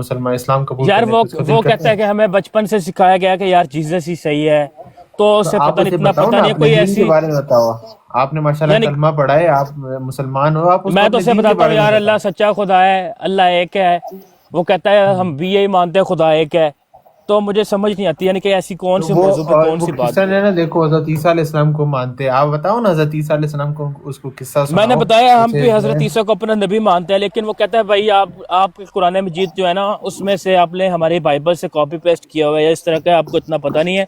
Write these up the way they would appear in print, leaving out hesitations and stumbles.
مسلمان اسلام قبول یار کرنے وہ پہ اس کو دل وہ کرتا کہتا ہے کہ ہمیں بچپن سے سکھایا گیا کہ یار جیزس ہی صحیح ہے، تو تو اسے آپ پتہ نہیں، اسے اتنا بتاؤ پتہ نا نہیں ہے اپنے کوئی دین کے ایسی، بارے میں بتاؤ. آپ نے ماشاءاللہ یعنی کلمہ پڑھا ہے، آپ مسلمان ہو، آپ اس کو میں تو اپنے اسے دین کے بتاتا ہوں بارے میں یار بتاؤ. اللہ سچا خدا ہے، اللہ ایک ہے، وہ کہتا ہے ہم بھی یہی مانتے ہیں خدا ایک ہے، تو مجھے سمجھ نہیں آتی یعنی کہ ایسی کون تو سے موضوع پہ کون وہ سی بات. کرسچن ہے نا، دیکھو حضرت عیسیٰ علیہ السلام کو مانتے ہیں. آپ بتاؤ نا حضرت عیسیٰ علیہ السلام کو، اس کو قصہ میں نے سناؤ. بتایا ہم اسے بھی جو ہے حضرت عیسیٰ کو اپنا نبی مانتے ہیں، لیکن وہ کہتا ہے بھائی آپ کے قرآن مجید جو ہے نا اس میں سے آپ نے ہماری بائبل سے کاپی پیسٹ کیا ہوا ہے یا اس طرح کا، آپ کو اتنا پتہ نہیں ہے.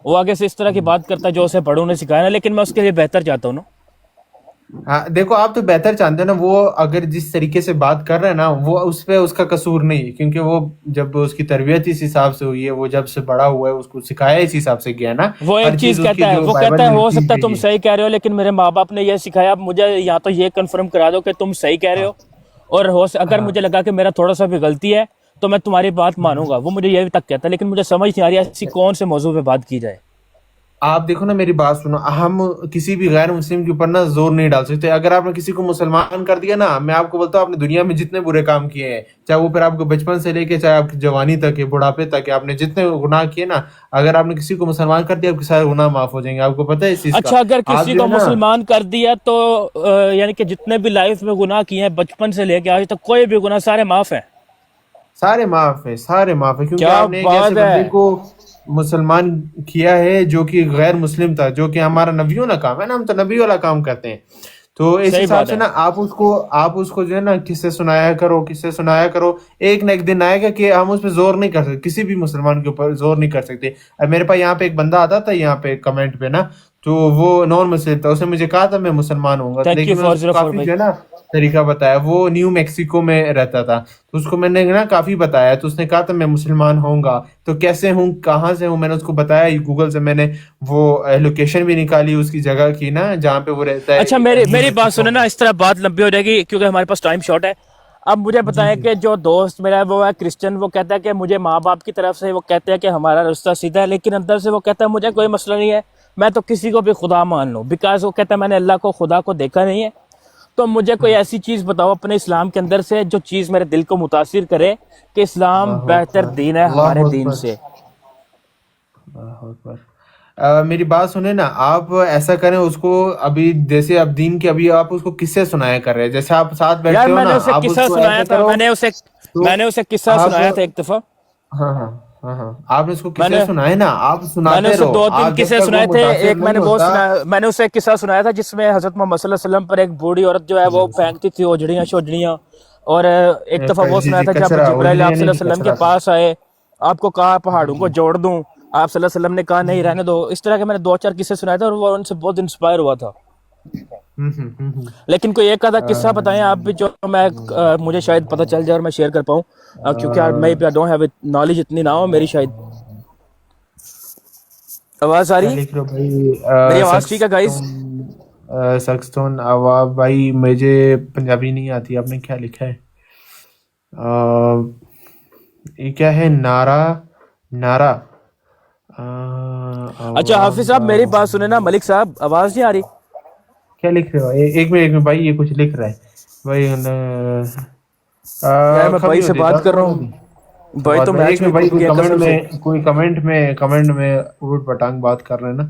وہ آگے سے اس طرح کی بات کرتا ہے جو اسے بڑوں نے سکھایا نا، لیکن میں اس کے لیے بہتر چاہتا ہوں نا. ہاں دیکھو، آپ تو بہتر جانتے ہیں نا. وہ اگر جس طریقے سے بات کر رہے ہیں نا، وہ اس پہ اس کا قصور نہیں ہے، کیونکہ وہ جب اس کی تربیت اس حساب سے ہوئی ہے، وہ جب سے بڑا ہوا ہے اس کو سکھایا اس حساب سے گیا نا. وہ ایک ہر چیز چیز اس کی کہتا ہے، جو وہ بائبل کہتا ہے میں ہو لکھی سکتا ہے تم گئی ہے. صحیح کہہ رہے ہو، لیکن میرے ماں باپ نے یہ سکھایا، اب مجھے یا تو یہ کنفرم کرا دو کہ تم صحیح کہہ رہے ہو، اور اگر ہاں مجھے لگا کہ میرا تھوڑا سا بھی غلطی ہے تو میں تمہاری بات مانوں گا. وہ مجھے یہ تک کہتا ہے، لیکن مجھے سمجھ نہیں آ رہی ایسی کون سے موضوع پہ بات کی جائے. آپ دیکھو نا، میری بات سنو. ہم کسی بھی غیر مسلم کے اوپر نا زور نہیں ڈال سکتے. اگر آپ نے کسی کو مسلمان کر دیا نا، میں آپ کو بولتا ہوں آپ نے دنیا میں جتنے برے کام کیے ہیں، چاہے وہ پھر آپ کو بچپن سے لے کے چاہے آپ کی جوانی تک ہے، بڑھاپے تک ہے، آپ نے جتنے گناہ کیے نا، اگر آپ نے کسی کو مسلمان کر دیا، آپ کے سارے گناہ معاف ہو جائیں گے. آپ کو پتہ ہے اس چیز کا. اچھا اگر آپ کسی جو کو ہے نا مسلمان کر دیا تو یعنی کہ جتنے بھی لائف میں گناہ کیے ہیں بچپن سے لے کے آج تک، کوئی بھی گناہ سارے معاف ہیں. سارے معاف ہیں، سارے معاف ہیں، کیونکہ کیا آپ نے ایک ایسے بات بندے ہے. کو مسلمان کیا ہے جو کہ غیر مسلم تھا، جو کہ ہمارا نبیوں کا کام ہے نا. ہم تو نبی والا کام کرتے ہیں. تو اس صحیح حساب بات سے ہے. نا آپ اس کو جو ہے نا قصے سنایا کرو، قصے سنایا کرو. ایک نہ ایک دن آئے گا کہ ہم اس پہ زور نہیں کر سکتے، کسی بھی مسلمان کے اوپر زور نہیں کر سکتے. اب میرے پاس یہاں پہ ایک بندہ آتا تھا یہاں پہ کمنٹ پہ نا، تو وہ نان مسلم تھا. اس نے مجھے کہا تھا میں مسلمان ہوں گا، تھینک یو لیکن میں اس کو 404 کافی بھائی. جو ہے نا طریقہ بتایا. وہ نیو میکسیکو میں رہتا تھا، تو اس کو میں نے نا کافی بتایا. تو اس نے کہا تھا میں مسلمان ہوں گا. تو کیسے ہوں، کہاں سے ہوں، میں نے اس کو بتایا. گوگل سے میں نے وہ لوکیشن بھی نکالی اس کی جگہ کی نا، جہاں پہ وہ رہتا اچھا ہے، نیو میری بات میکسیکو سنیں نا، میں. اس طرح بات لمبی ہو جائے گی کیونکہ ہمارے پاس ٹائم شارٹ ہے. اب مجھے جی بتائیں جی. کہ جو دوست میرا ہے وہ ہے کرسچن، وہ کہتا ہے کہ مجھے ماں باپ کی طرف سے وہ کہتے ہیں کہ ہمارا رستہ سیدھا ہے، لیکن اندر سے وہ کہتا ہے مجھے کوئی مسئلہ نہیں ہے، میں تو کسی کو بھی خدا مان لوں، بیکاز وہ کہتا ہے میں نے اللہ کو، خدا کو دیکھا نہیں ہے. تو مجھے کوئی ایسی چیز بتاؤ اپنے اسلام کے اندر سے جو چیز میرے دل کو متاثر کرے کہ اسلام اللہ بہتر اکبر، دین ہے اللہ ہمارے دین اکبر، سے. اللہ اکبر. میری بات سنیں نا. آپ ایسا کریں اس کو، ابھی جیسے اب دین کے ابھی آپ اس کو قصے سنایا کر رہے ہیں، جیسے آپ ساتھ یار بیٹھتے ہو میں نے نا، اسے آپ اس قصہ کو سنایا ایسا تھا، کرو. تو میں نے اسے قصہ آپ سنایا تھا ایک دفعہ. ہاں ہاں ہاں ہاں، آپ نے اس کو میں قصے نے سنائے نا، آپ میں نے سناتے اسے رہو. 2-3 آپ جب قصے تک وہ سنائے تھے. متاثر ایک میں نہیں نے وہ ہوتا. میں نے اسے ایک قصہ سنایا تھا جس میں حضرت محمد صلی اللہ علیہ وسلم پر ایک بوڑھی عورت جو ہے وہ پھینکتی تھی اوجڑیاں شوجڑیاں. اور ایک دفعہ وہ جی سنایا جی، تھا جب کچرا، جبرائیل اجڑیاں آپ صلی نہیں اللہ تھی، علیہ وسلم کے کچرا تھا. پاس آئے، آپ کو کہا جی پہاڑوں کو جی. جوڑ دوں، آپ صلی اللہ علیہ وسلم نے کہا نہیں رہنے دو. اس طرح کے میں نے 2-4 قصے سنائے تھے اور وہ ان سے بہت انسپائر ہوا تھا. لیکن کوئی ایک آدھا قصہ بتائیں آپ بھی جو مجھے شاید پتہ چل جائے اور میں شیئر کر پاؤں، کیونکہ میں ڈونٹ ہیو نالج اتنی نہ ہو میری. شاید آواز آ کیا رہی ہے؟ لکھ رہے ہو بھائی؟ میری آواز ٹھیک ہے گائز؟ سکستون آواز بھائی مجھے پنجابی نہیں آتی. آپ نے کیا لکھا ہے؟ یہ کیا ہے؟ نعرہ نعرہ اچھا حافظ صاحب میری بات سنیں نا، ملک صاحب آواز نہیں آ رہی؟ کیا لکھ رہے ہو؟ ایک منٹ بھائی، یہ کچھ لکھ رہا ہے بھائی. یار میں بھائی خبی سے ہوتی بات کر رہا ہوتی ہوں، بھائی تو ایک میچ میں بھی بھائی، ٹوٹ گیا قسم سے. کوئی کمنٹ میں اوٹ پٹانگ بات کر رہے ہیں نا.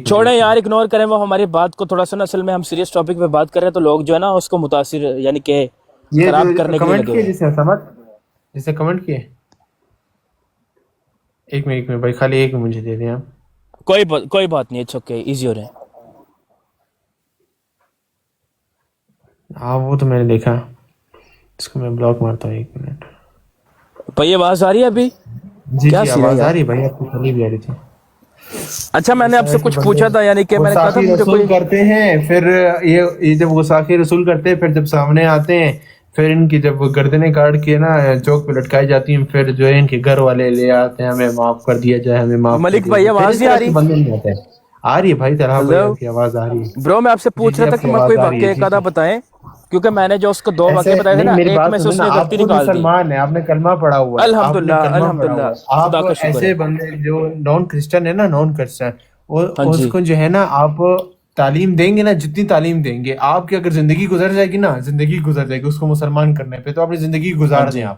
چھوڑیں ایک یار، منٹ. اگنور کریں وہ ہماری بات کو. تھوڑا سا اصل میں ہم سیریس ٹاپک پہ بات کر رہے ہیں تو لوگ جو ہے نا اس کو متاثر یعنی کہ یہ خراب جو کرنے کے لیے کمنٹ لگے کیے ہوئے ہیں. جسے کمنٹ کیے، ایک منٹ بھائی، خالی ایک مجھے دے دیں آپ. کوئی بات نہیں، اٹس اوکے، ایزی ہو رہے ہیں. ہاں وہ تو میں نے دیکھا. اس کو میں بلاک مارتا ہوں. ایک منٹ. بھائی آواز آ رہی ہے ابھی؟ جی کیا جی، سین ہے آواز آ یار. رہی ہے بھائی، آپ کو خالی بھی آ رہی تھی. اچھا میں نے ایسا آپ سے ہے کہ کچھ بندے پوچھا تھا، یعنی کہ میں نے کہا تھا گستاخی مجھے رسول کوئی. کرتے ہیں، پھر یہ جب گستاخی رسول کرتے ہیں، پھر جب سامنے آتے ہیں، پھر ان کی جب گردنیں کاٹ کے نا چوک پہ لٹکائی جاتی ہیں، پھر جو ہے ان کے گھر والے لے آتے ہیں، ہمیں معاف کر دیا جائے، ہمیں معاف کر ملک دیا بھائی جائے. پھر آواز اس نہیں آ طرح کے رہی؟ بندے نہیں آتے ہیں. آ رہی ہے بھائی، طلحہ بھائی ہلو آپ کی آواز آ رہی ہے. برو، میں آپ سے جی پوچھ جی، رہا تھا آپ کہ کی میں آواز کوئی آ رہی واقعہ ہے. ایک جی آدھا جی. بتائیں، کیونکہ میں نے جو اس کو 2 ایسے واقعے بتائے تھے نہیں، نا، میری ایک بات میں سے سنیں اس نا. نے آپ غلطی خود نکال دی. مسلمان ہیں، آپ نے کلمہ پڑھا ہوا ہے، آپ نے الحمدللہ کلمہ پڑھا الحمدللہ، ہوا ہے. آپ خدا کا شکر ہے. ایسے بندے جو نان کرسچن ہے نا، نان کرسچن، ہاں اس جی. کو جو ہے نا آپ تعلیم دیں گے نا، جتنی تعلیم دیں گے آپ کی، اگر زندگی گزر جائے گی نا، زندگی گزر جائے گی اس کو مسلمان کرنے پہ، تو اپنی زندگی ہاں گزار دیں جی. آپ.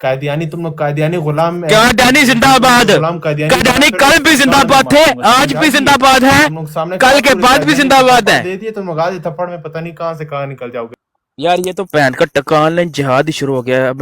قادیانی تم لوگ قادیانی غلام قادیانی زندہ باد غلام قادیانی کل بھی زندہ باد تھے آج بھی زندہ باد ہیں تم لوگ سامنے کل کے بعد بھی زندہ باد ہیں دے دیے تم لوگ آدھے تھپڑ میں پتہ نہیں کہاں سے کہاں نکل جاؤ گے یار یہ تو بہن کا ٹکان لیں جہاد ہی شروع ہو گیا ہے